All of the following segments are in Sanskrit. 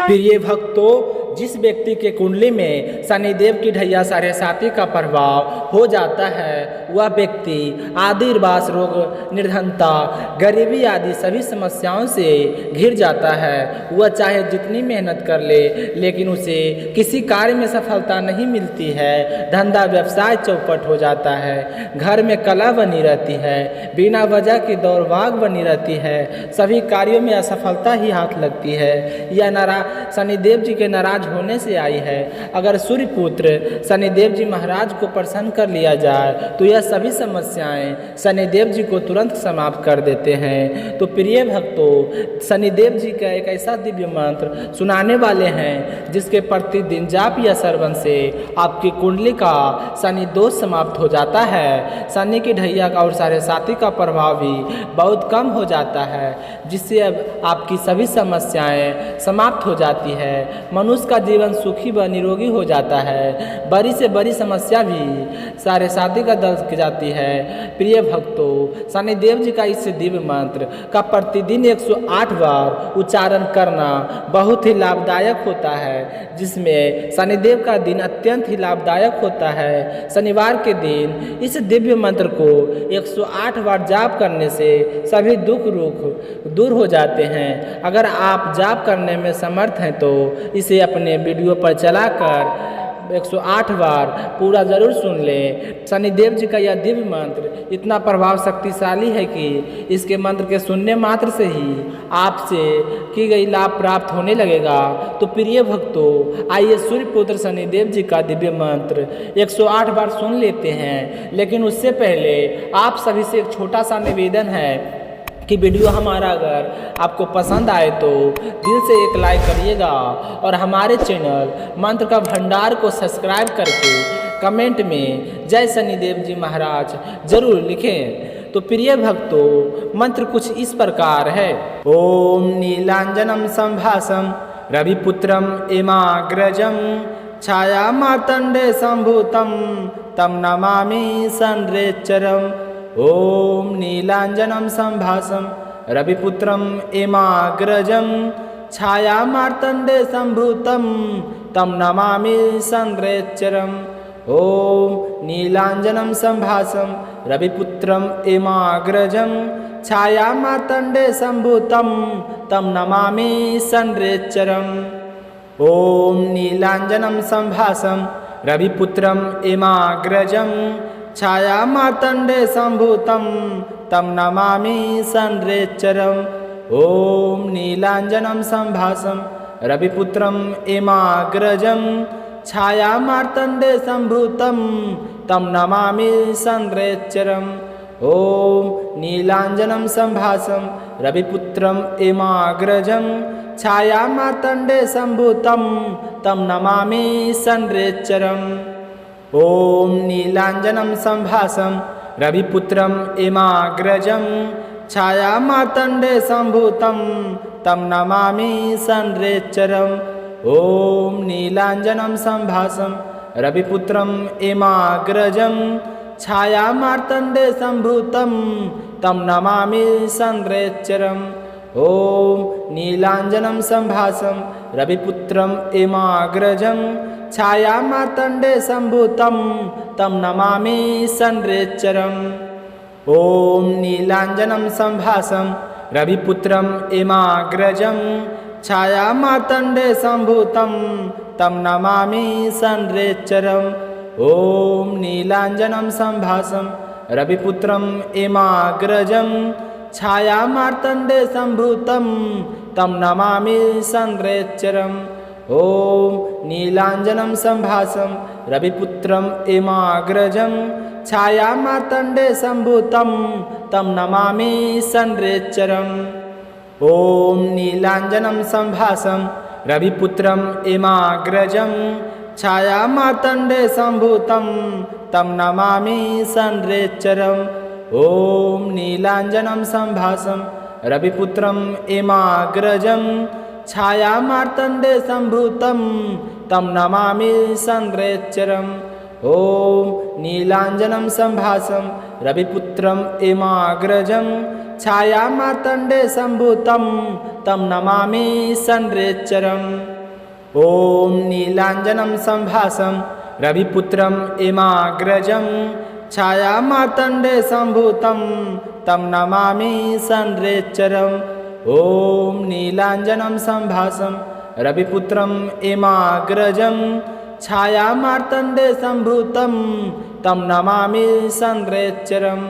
प्रिय भक्तों, जिस व्यक्ति के कुंडली में शनिदेव की ढैया 7.5 का प्रभाव हो जाता है, वह व्यक्ति आदिर्भास रोग, निर्धनता, गरीबी आदि सभी समस्याओं से घिर जाता है। वह चाहे जितनी मेहनत कर ले, लेकिन उसे किसी कार्य में सफलता नहीं मिलती है। धंधा व्यवसाय चौपट हो जाता है, घर में कला बनी रहती है, बिना वजह की दौड़ भाग बनी रहती है, सभी कार्यों में असफलता ही हाथ लगती है। यह शनिदेव जी के नाराज होने से आई है। अगर सूर्य पुत्र शनिदेव जी महाराज को प्रसन्न कर लिया जाए तो यह सभी समस्याएं शनिदेव जी को तुरंत समाप्त कर देते हैं। तो प्रिय भक्तों, शनिदेव जी का एक ऐसा दिव्य मंत्र सुनाने वाले हैं जिसके प्रतिदिन जाप या श्रवण से आपकी कुंडली का शनि दोष समाप्त हो जाता है। शनि की ढैया का और 7.5 का प्रभाव भी बहुत कम हो जाता है, जिससे अब आपकी सभी समस्याएं समाप्त हो जाती है। मनुष्य का जीवन सुखी व निरोगी हो जाता है। बड़ी से बड़ी समस्या भी 7.5 का दर्ज की जाती है। प्रिय भक्तों, शनिदेव जी का इस दिव्य मंत्र का प्रतिदिन 108 बार उच्चारण करना बहुत ही लाभदायक होता है, जिसमें शनिदेव का दिन अत्यंत ही लाभदायक होता है। शनिवार के दिन इस दिव्य मंत्र को 108 बार जाप करने से सभी दुख दूर हो जाते हैं। अगर आप जाप करने में समर्थ हैं तो इसे अपने वीडियो पर चलाकर 108 बार पूरा जरूर सुन लें। शनिदेव जी का यह दिव्य मंत्र इतना प्रभाव शक्तिशाली है कि इसके मंत्र के सुनने मात्र से ही आपसे की गई लाभ प्राप्त होने लगेगा। तो प्रिय भक्तों, आइए सूर्यपुत्र शनिदेव जी का दिव्य मंत्र 108 बार सुन लेते हैं। लेकिन उससे पहले आप सभी से एक छोटा सा निवेदन है कि वीडियो हमारा अगर आपको पसंद आए तो दिल से एक लाइक करिएगा और हमारे चैनल मंत्र का भंडार को सब्सक्राइब करके कमेंट में जय शनिदेव जी महाराज जरूर लिखें। तो प्रिय भक्तों, मंत्र कुछ इस प्रकार है। ओम नीलांजनम संभासम रविपुत्रम एमाग्रजम छाया मार्तंडे संभूतम तम नमामि संरेचरम। ओम नीलांजनम संभासम रविपुत्रम एमाग्रजम छाया मार्तंडे संभूतम तम नमामि संरेचरम। ओम नीलांजनम संभासम रविपुत्रम एमाग्रजम छाया मार्तंडे संभूतम तम नमामि संरेचरम। ओम नीलांजनम संभासम रविपुत्रम एमाग्रजम छाया मार्तंडे संभूतम तम नमामि संरेचरम। ओम नीलांजनम संभासम रविपुत्रम एमाग्रजम छाया मार्तंडे संभूतम तम नमामि संरेचरम। ओम नीलांजनम संभासम रविपुत्रम एमाग्रजम छाया मार्तंडे संभूतम तम नमामि संरेचरम। ओम नीलांजनम संभासम रविपुत्रम एमाग्रजम छाया मार्तंडे संभूतम तम नमामि संरेचरम। ओम नीलांजनम संभासम रविपुत्रम एमाग्रजम छाया मार्तंडे संभूतम तम नमामि संरेचरम। ओम नीलांजनम संभासम रविपुत्रम एमाग्रजम छाया मार्तंडे संभूतम तम नमामि संरेचरम। ओम नीलांजनम संभासम रविपुत्रम एमाग्रजम छाया मार्तंडे संभूतम तम नमामि संरेचरम। ओम नीलांजनम संभासम रविपुत्रम एमाग्रजम छाया मार्तंडे संभूतम तम नमामि संरेचरम। ओम नीलांजनम संभासम रविपुत्रम एमाग्रजम छाया मार्तंडे संभूतम तम नमामि संरेचरम। ओम नीलांजनम संभासम रविपुत्रम एमाग्रजम छाया मार्तंडे संभूतम तम नमामि संरेचरम। ओम नीलांजनम संभासम रविपुत्रम एमाग्रजम छाया मार्तंडे संभूतम तम नमामि संरेचरम। ओम नीलांजनम संभासम रविपुत्रम एमाग्रजम छाया मार्तंडे संभूतम तम नमामि संरेचरम। ॐ नीलाञ्जनं सम्भासं रविपुत्रम् इमाग्रजं छायामार्तण्डे सम्भूतं तं नमामि संरेच्चरम्। ॐ नीलाञ्जनं सम्भासं रविपुत्रम् इमाग्रजं छायामार्तण्डे सम्भूतं तं नमामि संरेच्चरम्।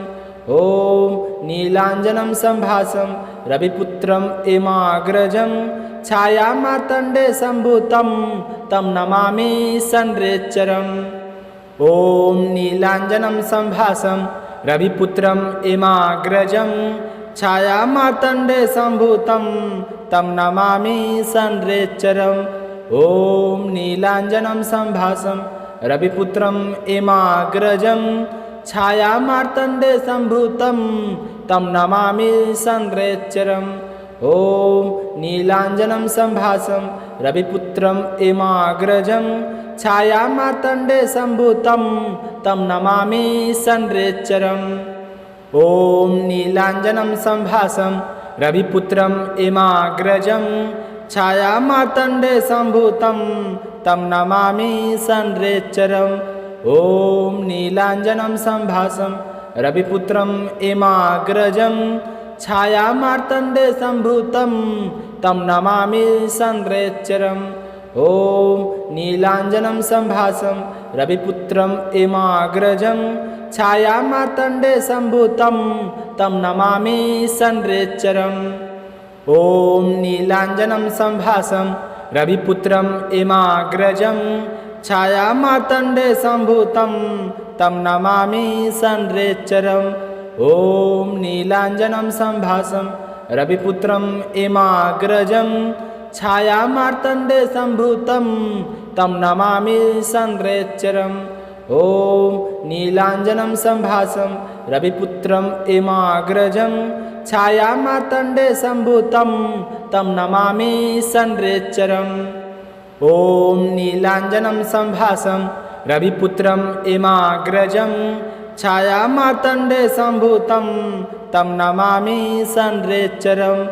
ॐ नीलाञ्जनं सम्भासं रविपुत्रम् इमाग्रजं छायामार्तण्डे सम्भूतं तं नमामि संरेच्चरम्। ॐ नीलाञ्जनं सम्भासं रविपुत्रम् इमाग्रजं छायामार्तण्डे सम्भूतं तं नमामि संरेच्चरम्। ॐ नीलाञ्जनं सम्भासं रविपुत्रम् इमाग्रजं छायामार्तण्डे सम्भूतं तं नमामि संरेच्चरम्। ॐ नीलाञ्जनं सम्भासं रविपुत्रम् इमाग्रजं छायामार्तण्डे सम्भूतं तं नमामि संरेच्चरम्। ॐ नीलाञ्जनं सम्भासं रविपुत्रम् इमाग्रजं छायामार्तण्डे सम्भूतं तं नमामि संरेच्चरम्। ॐ नीलाञ्जनं सम्भासं रविपुत्रम् इमाग्रजं छायामार्तण्डे सम्भूतं तं नमामि संरेच्चरम्। ॐ नीलाञ्जनं सम्भासं रविपुत्रम् इमाग्रजं छायामार्तण्डे सम्भूतं तं नमामि संरेच्चरम्। ॐ नीलाञ्जनं सम्भासं रविपुत्रम् इमाग्रजं छायामार्तण्डे सम्भूतं तं नमामि संरेच्चरम्। ॐ नीलाञ्जनं सम्भासं रविपुत्रम् इमाग्रजं छायामार्तण्डे सम्भूतं तं नमामि संरेच्चरम्। ॐ नीलाञ्जनं सम्भासं रविपुत्रम् इमाग्रजं छायामार्तण्डे सम्भूतं तं नमामि संरेच्चरम्। ॐ नीलाञ्जनं सम्भासं रविपुत्रम् इमाग्रजं छायामार्तण्डे सम्भूतं तं नमामि संरेच्चरम्।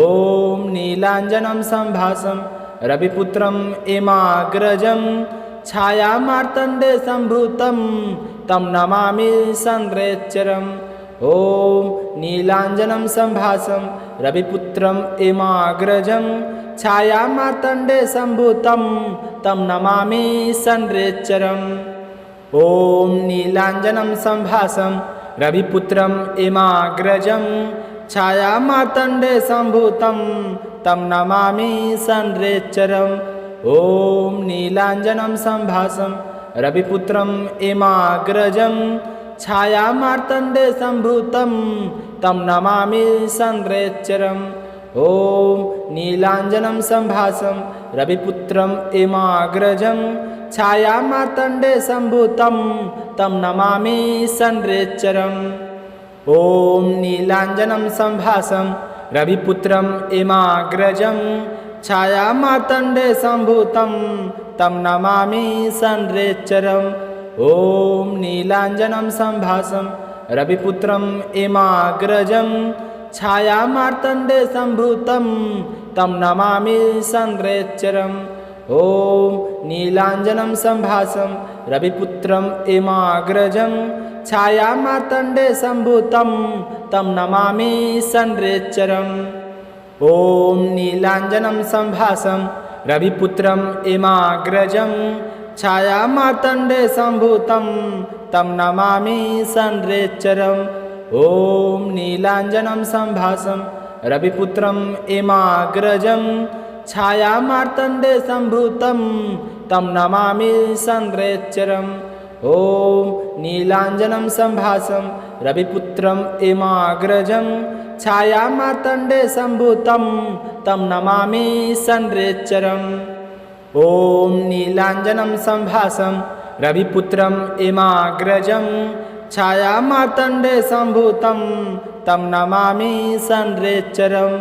ॐ नीलाञ्जनं सम्भासं रविपुत्रम् इमाग्रजं छायामार्तण्डे सम्भूतं तं नमामि संरेच्चरम्। ॐ नीलाञ्जनं सम्भासं रविपुत्रम् इमाग्रजं छायामार्तण्डे सम्भूतं तं नमामि संरेच्चरम्। ॐ नीलाञ्जनं सम्भासं रविपुत्रम् इमाग्रजं छायामार्तण्डे सम्भूतं तं नमामि संरेच्चरम्। ॐ नीलाञ्जनं सम्भासं रविपुत्रम् इमाग्रजं छायामार्तण्डे सम्भूतं तं नमामि संरेच्चरम्। ॐ नीलाञ्जनं सम्भासं रविपुत्रम् इमाग्रजं छायामार्तण्डे सम्भूतं तं नमामि संरेच्चरम्। ॐ नीलाञ्जनं सम्भासं रविपुत्रम् इमाग्रजं छायामार्तण्डे सम्भूतं तं नमामि संरेच्चरम्। ॐ नीलाञ्जनं सम्भासं रविपुत्रम् इमाग्रजं छायामार्तण्डे सम्भूतं तं नमामि संरेच्चरम्। ॐ नीलाञ्जनं सम्भासं रविपुत्रम् इमाग्रजं छायामार्तण्डे सम्भूतं तं नमामि संरेच्चरम्। ॐ नीलाञ्जनं सम्भासं रविपुत्रम् इमाग्रजं छायामार्तण्डे सम्भूतं तं नमामि संरेच्चरम्। ॐ नीलाञ्जनं सम्भासं रविपुत्रम् इमाग्रजं छायामार्तण्डे सम्भूतं तं नमामि संरेच्चरम्। ॐ नीलाञ्जनं सम्भासं रविपुत्रम् इमाग्रजं छायामार्तण्डे सम्भूतं तं नमामि संरेच्चरम्। ॐ नीलाञ्जनं सम्भासं रविपुत्रम् इमाग्रजं छायामार्तण्डे सम्भूतं तं नमामि संरेच्चरम्।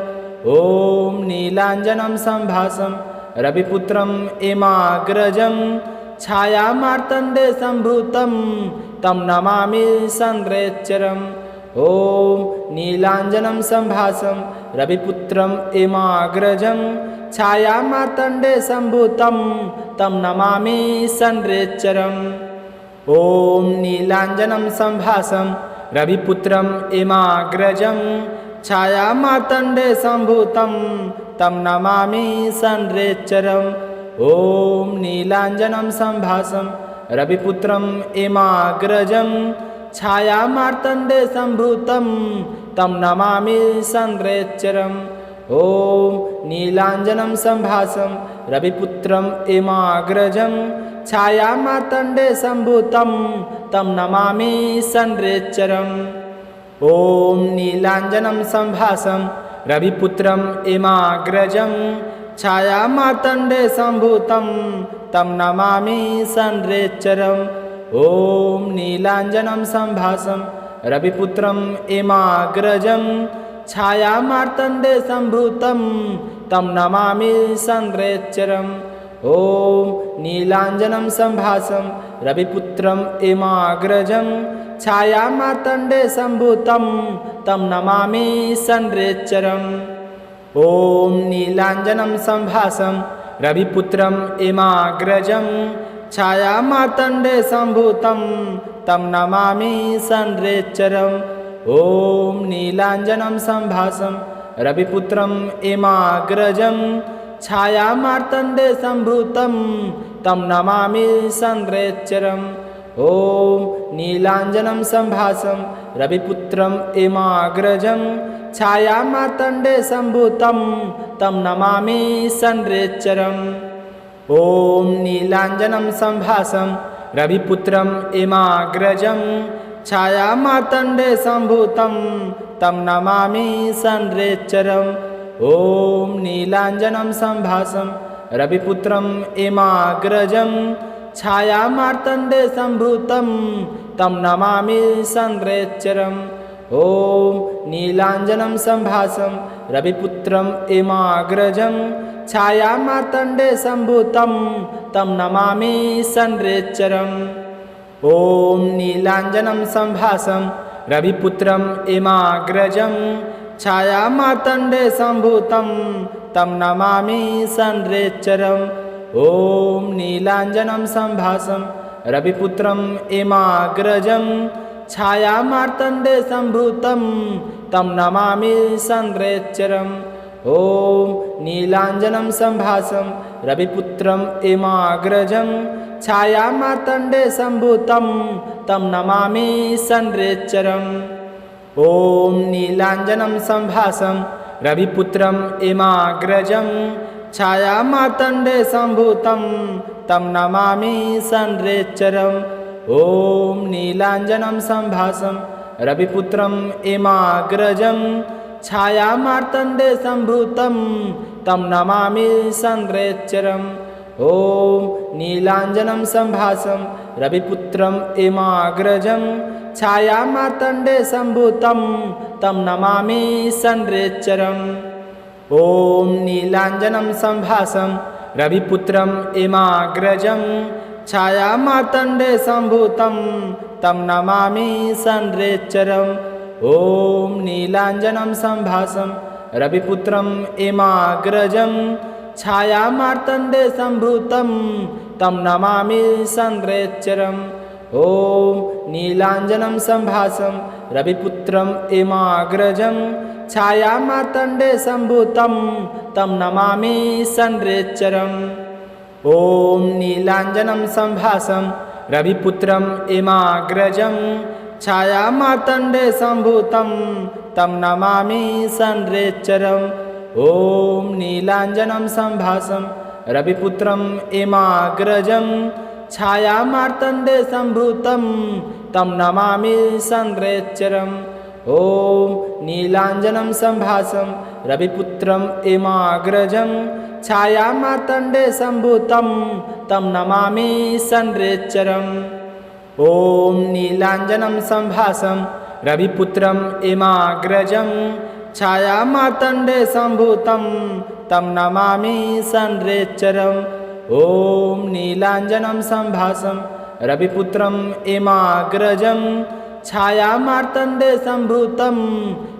ॐ नीलाञ्जनं सम्भासं रविपुत्रम् इमाग्रजं छायामार्तण्डे सम्भूतं तं नमामि संरेच्चरम्। ॐ नीलाञ्जनं सम्भासं रविपुत्रम् इमाग्रजं छायामार्तण्डे सम्भूतं तं नमामि संरेच्चरम्। ॐ नीलाञ्जनं सम्भासं रविपुत्रम् इमाग्रजं छायामार्तण्डे सम्भूतं तं नमामि संरेच्चरम्। ॐ नीलाञ्जनं सम्भासं रविपुत्रम् इमाग्रजं छायामार्तण्डे सम्भूतं तं नमामि संरेच्चरम्। ॐ नीलाञ्जनं सम्भासं रविपुत्रम् इमाग्रजं छायामार्तण्डे सम्भूतं तं नमामि संरेच्चरम्। ॐ नीलाञ्जनं सम्भासं रविपुत्रम् इमाग्रजं छायामार्तण्डे सम्भूतं तं नमामि संरेच्चरम्। ॐ नीलाञ्जनं सम्भासं रविपुत्रम् इमाग्रजं छायामार्तण्डे सम्भूतं तं नमामि संरेच्चरम्। ॐ नीलाञ्जनं सम्भासं रविपुत्रम् इमाग्रजं छायामार्तण्डे सम्भूतं तं नमामि संरेच्चरम्। ॐ नीलाञ्जनं सम्भासं रविपुत्रम् इमाग्रजं छायामार्तण्डे सम्भूतं तं नमामि संरेच्चरम्। ॐ नीलाञ्जनं सम्भासं रविपुत्रम् इमाग्रजं छायामार्तण्डे सम्भूतं तं नमामि संरेच्चरम्। ॐ नीलाञ्जनं सम्भासं रविपुत्रम् इमाग्रजं छायामार्तण्डे सम्भूतं तं नमामि संरेच्चरम्। ॐ नीलाञ्जनं सम्भासं रविपुत्रम् इमाग्रजं छायामार्तण्डे सम्भूतं तं नमामि संरेच्चरम्। ॐ नीलाञ्जनं सम्भासं रविपुत्रम् इमाग्रजं छायामार्तण्डे सम्भूतं तं नमामि संरेच्चरम्। ॐ नीलाञ्जनं सम्भासं रविपुत्रम् इमाग्रजं छायामार्तण्डे सम्भूतं तं नमामि संरेच्चरम्। ॐ नीलाञ्जनं सम्भासं रविपुत्रम् इमाग्रजं छायामार्तण्डे सम्भूतं तं नमामि संरेच्चरम्। ॐ नीलाञ्जनं सम्भासं रविपुत्रम् इमाग्रजं छायामार्तण्डे सम्भूतं तं नमामि संरेच्चरम्। ॐ नीलाञ्जनं सम्भासं रविपुत्रम् इमाग्रजं छायामार्तण्डे सम्भूतं तं नमामि संरेच्चरम्। ॐ नीलाञ्जनं सम्भासं रविपुत्रम् इमाग्रजं छायामार्तण्डे सम्भूतं तं नमामि संरेच्चरम्। ॐ नीलाञ्जनं सम्भासं रविपुत्रम् इमाग्रजं छायामार्तण्डे सम्भूतं तं नमामि संरेच्चरम्। ॐ नीलाञ्जनं सम्भासं रविपुत्रम् इमाग्रजं छायामार्तण्डे सम्भूतं तं नमामि संरेच्चरम्। ॐ नीलाञ्जनं सम्भासं रविपुत्रम् इमाग्रजं छायामार्तण्डे सम्भूतं तं नमामि संरेच्चरम्। ॐ नीलाञ्जनं सम्भासं रविपुत्रम् इमाग्रजं छायामार्तण्डे सम्भूतं तं नमामि संरेच्चरम्। ॐ नीलाञ्जनं सम्भासं रविपुत्रम् इमाग्रजं छायामार्तण्डे सम्भूतं तं नमामि संरेच्चरम्। ॐ नीलाञ्जनं सम्भासं रविपुत्रम् इमाग्रजं छायामार्तण्डे सम्भूतं तं नमामि संरेच्चरम्। ॐ नीलाञ्जनं सम्भासं रविपुत्रम् इमाग्रजं छायामार्तण्डे सम्भूतं तं नमामि संरेच्चरम्। ॐ नीलाञ्जनं सम्भासं रविपुत्रम् इमाग्रजं छायामार्तण्डे सम्भूतं तं नमामि संरेच्चरम्। ॐ नीलाञ्जनं सम्भासं रविपुत्रम् इमाग्रजं छायामार्तण्डे सम्भूतं तं नमामि संरेच्चरम्। ॐ नीलाञ्जनं सम्भासं रविपुत्रम् इमाग्रजं छायामार्तण्डे सम्भूतं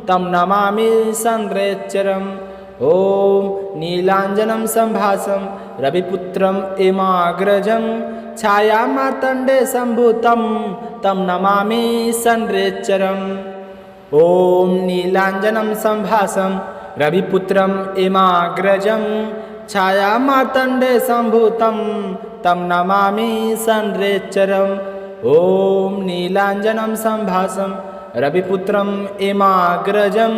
तं नमामि संरेच्चरम्। ॐ नीलाञ्जनं सम्भासं रविपुत्रम् एमाग्रजं छायामार्तण्डे सम्भूतं तं नमामि संरेच्चरम्। ॐ नीलाञ्जनं सम्भासं रविपुत्रम् एमाग्रजं छायामार्तण्डे सम्भूतं तं नमामि संरेच्चरम्। ॐ नीलाञ्जनं सम्भासं रविपुत्रम् एमाग्रजं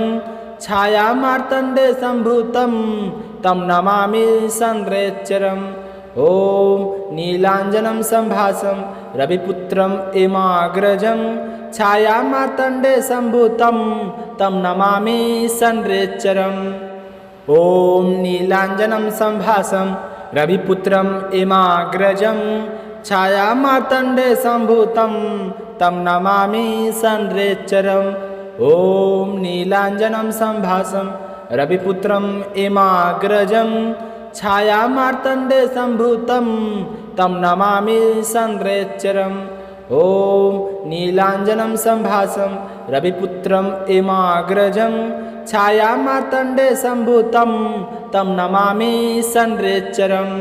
छायामार्तण्डे सम्भूतं तं नमामि संरेच्चरम्। ॐ नीलाञ्जनं सम्भासं रविपुत्रम् एमाग्रजं छायामार्तण्डे सम्भूतं तं नमामि संरेच्चरम्। ॐ नीलाञ्जनं सम्भासं रविपुत्रम् एमाग्रजं छायामार्तण्डे सम्भूतं तं नमामि संरेच्चरम्। ॐ नीलाञ्जनं सम्भासं रविपुत्रम् एमाग्रजं छायामार्तण्डे सम्भूतं तं नमामि संरेच्चरम्। ॐ नीलाञ्जनं सम्भासं रविपुत्रम् एमाग्रजं छायामार्तण्डे सम्भूतं तं नमामि संरेच्चरम्।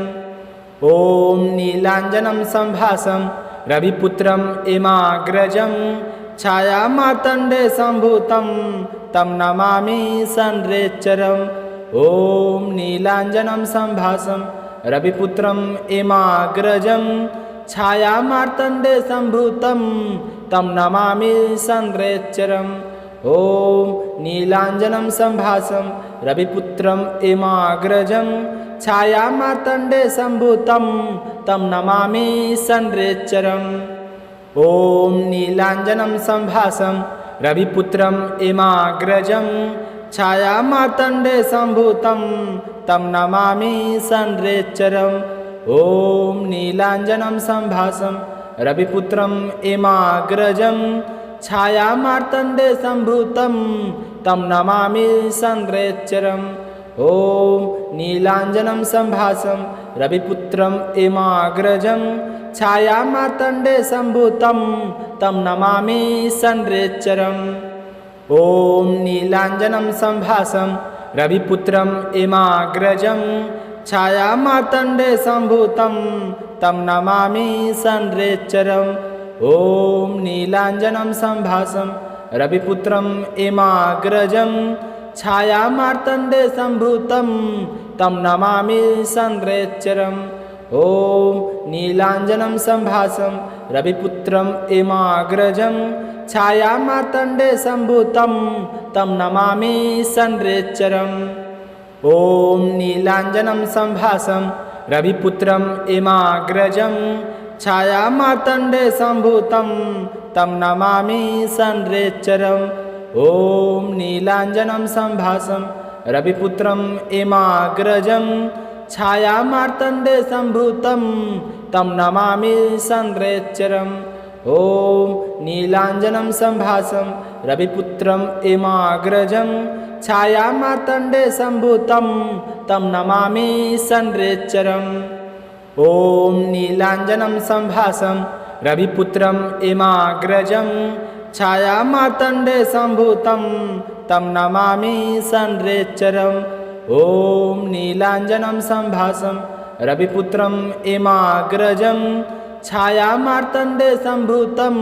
ॐ नीलाञ्जनं सम्भासं रविपुत्रम् एमाग्रजं छायामार्तण्डे सम्भूतं तं नमामि संरेच्चरम्। ॐ नीलाञ्जनं सम्भासं रविपुत्रम् एमाग्रजं छायामार्तण्डे सम्भूतं तं नमामि संरेच्चरम्। ॐ नीलाञ्जनं सम्भासं रविपुत्रम् एमाग्रजं छायामार्तण्डे सम्भूतं तं नमामि संरेच्चरम्। ॐ नीलाञ्जनं सम्भासं रविपुत्रम् एमाग्रजं छायामार्तण्डे सम्भूतं तं नमामि संरेच्चरम्। ॐ नीलाञ्जनं सम्भासं रविपुत्रम् एमाग्रजं छायामार्तण्डे सम्भूतं तं नमामि संरेच्चरम्। ॐ नीलाञ्जनं सम्भासं रविपुत्रम् एमाग्रजं छायामार्तण्डे सम्भूतं तं नमामि संरेच्चरम्। ॐ नीलाञ्जनं सम्भासं रविपुत्रम् एमाग्रजं छायामार्तण्डे सम्भूतं तं नमामि संरेच्चरम्। ॐ नीलाञ्जनं सम्भासं रविपुत्रम् एमाग्रजं छायामार्तण्डे सम्भूतं तं नमामि संरेच्चरम्। ॐ नीलाञ्जनं सम्भासं रविपुत्रम् एमाग्रजं छायामार्तण्डे सम्भूतं तं नमामि संरेच्चरम्। ॐ नीलाञ्जनं सम्भासं रविपुत्रम् एमाग्रजं छायामार्तण्डे सम्भूतं तं नमामि संरेच्चरम्। ॐ नीलाञ्जनं सम्भासं रविपुत्रम् एमाग्रजं छायामार्तण्डे सम्भूतं तं नमामि संरेच्चरम्। ॐ नीलाञ्जनं सम्भासं रविपुत्रम् एमाग्रजं छायामार्तण्डे सम्भूतं तं नमामि संरेच्चरम्। ॐ नीलाञ्जनं सम्भासं रविपुत्रम् एमाग्रजं छायामार्तण्डे सम्भूतं तं नमामि संरेच्चरम्। ॐ नीलाञ्जनं सम्भासं रविपुत्रम् एमाग्रजं छायामार्तण्डे सम्भूतं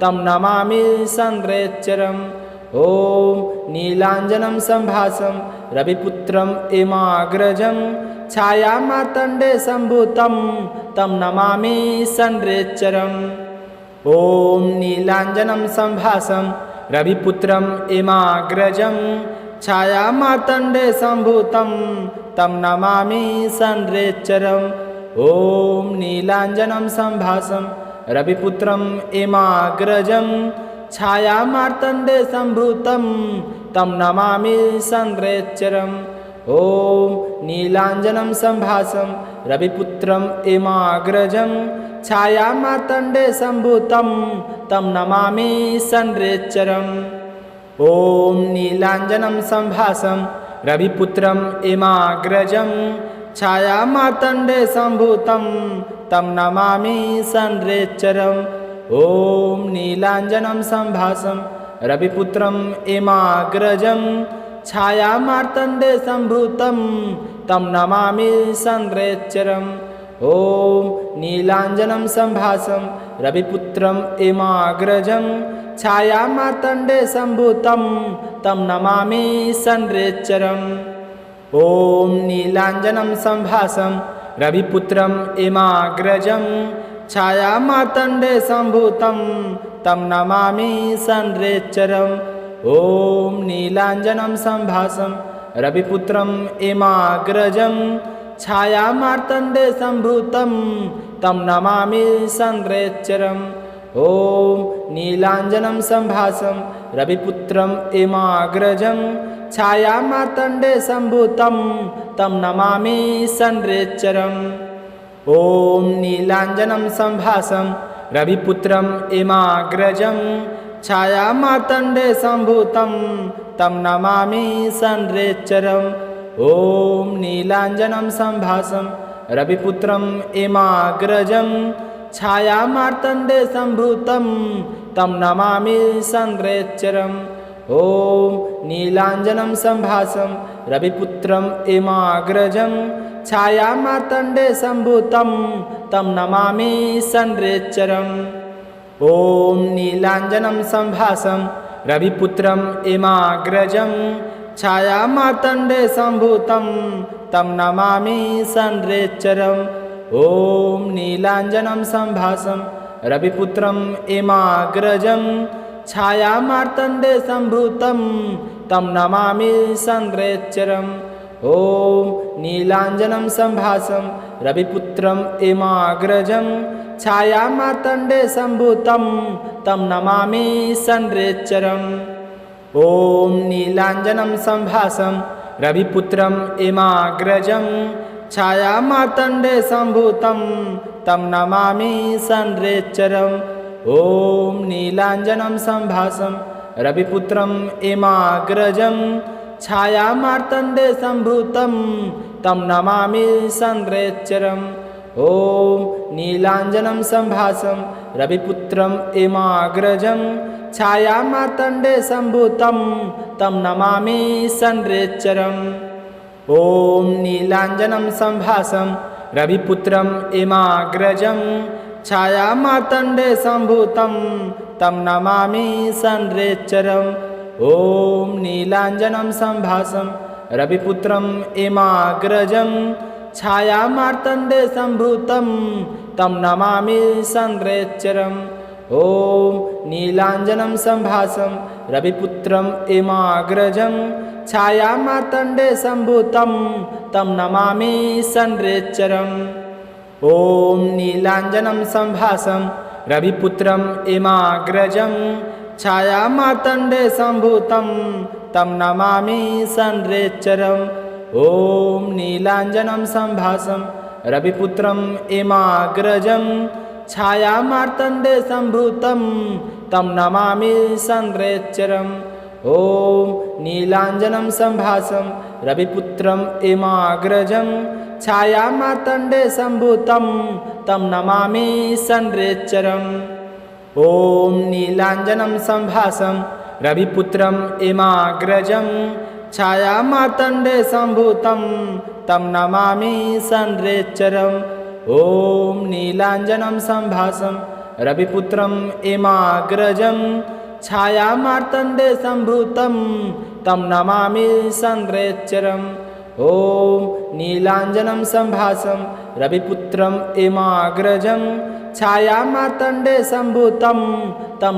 तं नमामि संरेच्चरम्। ॐ नीलाञ्जनं सम्भासं रविपुत्रम् एमाग्रजं छायामार्तण्डे सम्भूतं तं नमामि संरेच्चरम्। ॐ नीलाञ्जनं सम्भासं रविपुत्रम् एमाग्रजं छायामार्तण्डे सम्भूतं तं नमामि संरेच्चरम्। ॐ नीलाञ्जनं सम्भासं रविपुत्रम् एमाग्रजं छायामार्तण्डे सम्भूतं तं नमामि संरेच्चरम्। ॐ नीलाञ्जनं सम्भासं रविपुत्रम् एमाग्रजं छायामार्तण्डे सम्भूतं तं नमामि संरेच्चरम्। ॐ नीलाञ्जनं सम्भासं रविपुत्रम् एमाग्रजं छायामार्तण्डे सम्भूतं तं नमामि संरेच्चरम्। ॐ नीलाञ्जनं सम्भासं रविपुत्रम् एमाग्रजं छायामार्तण्डे सम्भूतं तं नमामि सन्द्रेच्चरम्। ॐ नीलाञ्जनं सम्भासं रविपुत्रम् एमाग्रजं छायामार्तण्डे सम्भूतं तं नमामि सन्द्रेच्चरम्। ॐ नीलाञ्जनं सम्भासं रविपुत्रम् एमाग्रजं छायामार्तण्डे सम्भूतं तं नमामि सन्द्रेच्चरम्। ॐ नीलाञ्जनं सम्भासं रविपुत्रम् एमाग्रजं छायामार्तण्डे सम्भूतं तं नमामि सन्द्रेच्चरम्। ॐ नीलाञ्जनं सम्भासं रविपुत्रम् एमाग्रजं छायामार्तण्डे सम्भूतं तं नमामि सन्द्रेच्चरम्। ॐ नीलाञ्जनं सम्भासं रविपुत्रम् एमाग्रजं छायामार्तण्डे सम्भूतं तं नमामि सन्द्रेच्चरम्। ॐ नीलाञ्जनं सम्भासं रविपुत्रम् एमाग्रजं छायामार्तण्डे सम्भूतं तं नमामि सन्द्रेच्चरम्। ॐ नीलाञ्जनं सम्भासं रविपुत्रम् एमाग्रजं छायामार्तण्डे सम्भूतं तं नमामि सन्द्रेच्चरम्। ॐ नीलाञ्जनं सम्भासं रविपुत्रम् एमाग्रजं छायामार्तण्डे सम्भूतं तं नमामि सन्द्रेच्चरम्। ॐ नीलाञ्जनं सम्भासं रविपुत्रम् एमाग्रजं छायामार्तण्डे सम्भूतं तं नमामि सन्द्रेच्चरम्। ॐ नीलाञ्जनं सम्भासं रविपुत्रम् एमाग्रजं छायामार्तण्डे सम्भूतं तं नमामि सन्द्रेच्चरम्। ॐ नीलाञ्जनं सम्भासं रविपुत्रम् एमाग्रजं छायामार्तण्डे सम्भूतं तं नमामि सन्द्रेच्चरम्। ॐ नीलाञ्जनं सम्भासं रविपुत्रम् एमाग्रजं छायामार्तण्डे सम्भूतं तं नमामि सन्द्रेच्चरम्। ॐ नीलाञ्जनं सम्भासं रविपुत्रम् एमाग्रजं छायामार्तण्डे सम्भूतं तं नमामि सन्द्रेच्चरम्। ॐ नीलाञ्जनं सम्भासं रविपुत्रम् एमाग्रजं छायामार्तण्डे सम्भूतं तं नमामि सन्द्रेच्चरम्। ॐ नीलाञ्जनं सम्भासं रविपुत्रम् एमाग्रजं छायामार्तण्डे सम्भूतं तं नमामि सन्द्रेच्चरम्। ॐ नीलाञ्जनं सम्भासं रविपुत्रम् एमाग्रजं छायामार्तण्डे सम्भूतं तं नमामि सन्द्रेच्चरम्। ॐ नीलाञ्जनं सम्भासं रविपुत्रम् एमाग्रजं छायामार्तण्डे सम्भूतं तं नमामि सन्द्रेच्चरम्। ॐ नीलाञ्जनं सम्भासं रविपुत्रम् एमाग्रजं छायामार्तण्डे सम्भूतं तं नमामि सन्द्रेच्चरम्। ॐ नीलाञ्जनं सम्भासं रविपुत्रम् एमाग्रजं छायामार्तण्डे सम्भूतं तं नमामि सन्द्रेच्चरम्। ॐ नीलाञ्जनं सम्भासं रविपुत्रम् एमाग्रजं छायामार्तण्डे सम्भूतं तं नमामि सन्द्रेच्चरम्। ॐ नीलाञ्जनं सम्भासं रविपुत्रम् एमाग्रजं छायामार्तण्डे सम्भूतं तं नमामि सन्द्रेच्चरम्। ॐ नीलाञ्जनं सम्भासं रविपुत्रम् एमाग्रजं छायामार्तण्डे सम्भूतं तं